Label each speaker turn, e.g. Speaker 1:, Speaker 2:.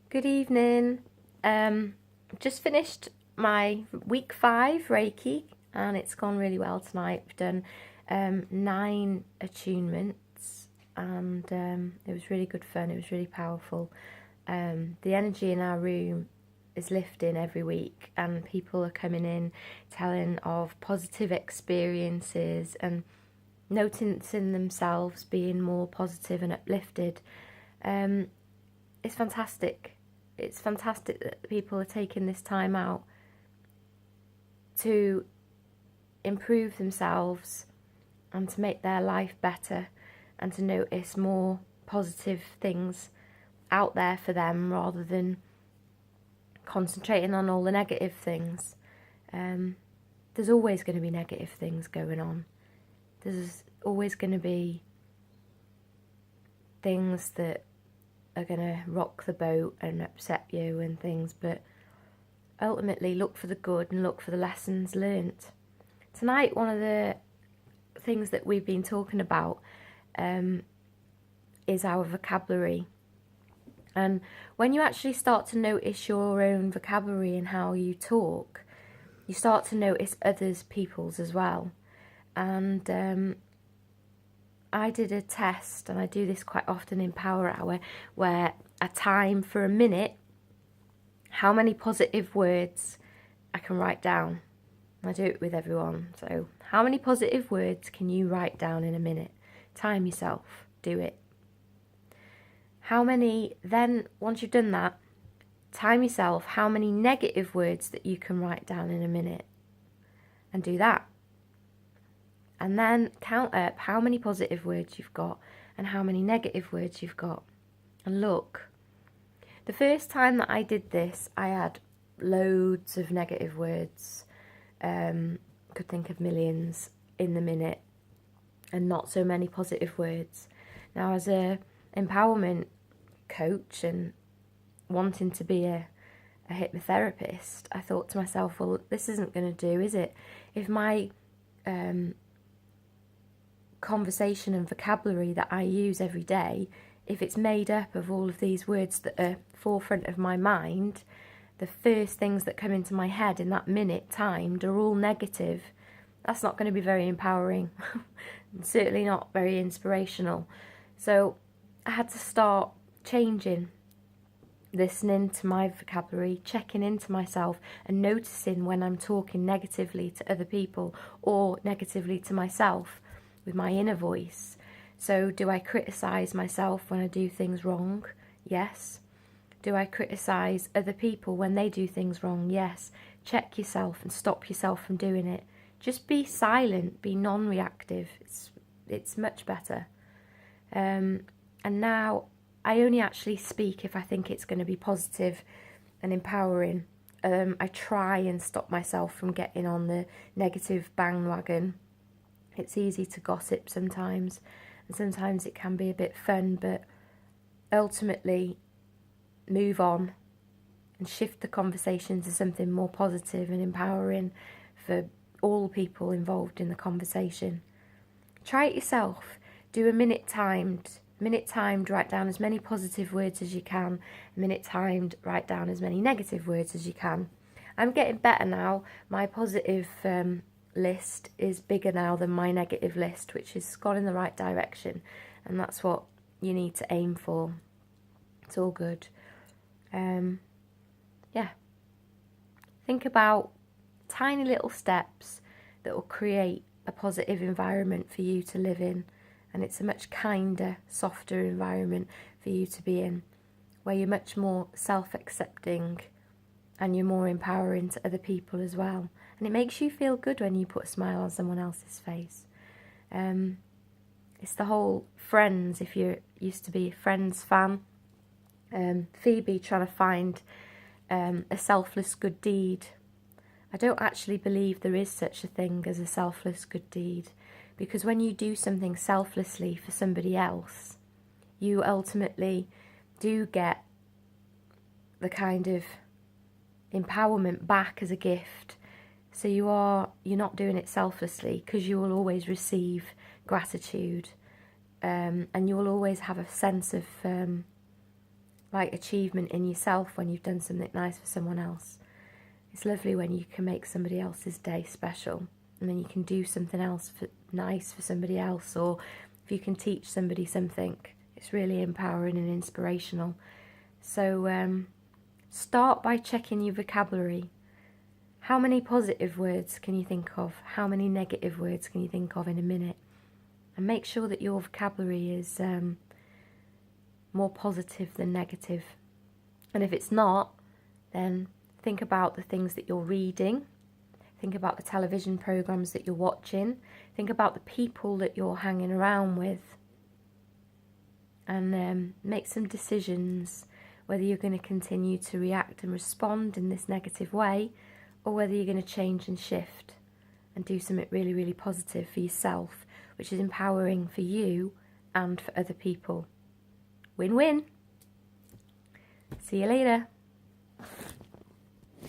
Speaker 1: Good evening. Just finished my week 5 Reiki and it's gone really well tonight. We've done 9 attunements and it was really good fun. It was really powerful. The energy in our room is lifting every week and people are coming in telling of positive experiences and noticing themselves being more positive and uplifted. It's fantastic. It's fantastic that people are taking this time out to improve themselves and to make their life better and to notice more positive things out there for them rather than concentrating on all the negative things. There's always going to be negative things going on. There's always going to be things that are going to rock the boat and upset you and things, but ultimately look for the good and look for the lessons learnt. Tonight, one of the things that we've been talking about is our vocabulary. And when you actually start to notice your own vocabulary and how you talk, you start to notice others people's as well. And I did a test, and I do this quite often in Power Hour, where I time for a minute how many positive words I can write down. I do it with everyone. So how many positive words can you write down in a minute? Time yourself. Do it. How many, then once you've done that, time yourself how many negative words that you can write down in a minute. And do that. And then count up how many positive words you've got and how many negative words you've got. And look, the first time that I did this, I had loads of negative words. Could think of millions in the minute and not so many positive words. Now, as a empowerment coach and wanting to be a hypnotherapist, I thought to myself, well, this isn't going to do, is it? If my conversation and vocabulary that I use every day, if it's made up of all of these words that are forefront of my mind, the first things that come into my head in that minute timed are all negative, that's not going to be very empowering. Certainly not very inspirational. So I had to start changing, listening to my vocabulary, checking into myself and noticing when I'm talking negatively to other people or negatively to myself with my inner voice. So do I criticise myself when I do things wrong? Yes. Do I criticise other people when they do things wrong? Yes. Check yourself and stop yourself from doing it. Just be silent, be non-reactive. It's much better. And now I only actually speak if I think it's going to be positive and empowering. I try and stop myself from getting on the negative bandwagon. It's easy to gossip sometimes, and sometimes it can be a bit fun, but ultimately move on and shift the conversation to something more positive and empowering for all people involved in the conversation. Try it yourself. Do a minute timed, write down as many positive words as you can. A minute timed, write down as many negative words as you can. I'm getting better now. My positive list is bigger now than my negative list, which has gone in the right direction, and that's what you need to aim for. It's all good. Yeah. Think about tiny little steps that will create a positive environment for you to live in, and it's a much kinder, softer environment for you to be in, where you're much more self-accepting and you're more empowering to other people as well. And it makes you feel good when you put a smile on someone else's face. It's the whole Friends, if you used to be a Friends fan. Phoebe trying to find a selfless good deed. I don't actually believe there is such a thing as a selfless good deed, because when you do something selflessly for somebody else, you ultimately do get the kind of empowerment back as a gift. So you're not doing it selflessly, because you will always receive gratitude, and you will always have a sense of like achievement in yourself when you've done something nice for someone else. It's lovely when you can make somebody else's day special, and then you can do something else nice for somebody else, or if you can teach somebody something, it's really empowering and inspirational. So start by checking your vocabulary. How many positive words can you think of? How many negative words can you think of in a minute? And make sure that your vocabulary is more positive than negative. And if it's not, then think about the things that you're reading. Think about the television programs that you're watching. Think about the people that you're hanging around with. And make some decisions whether you're going to continue to react and respond in this negative way, or whether you're going to change and shift and do something really, really positive for yourself, which is empowering for you and for other people. Win-win. See you later.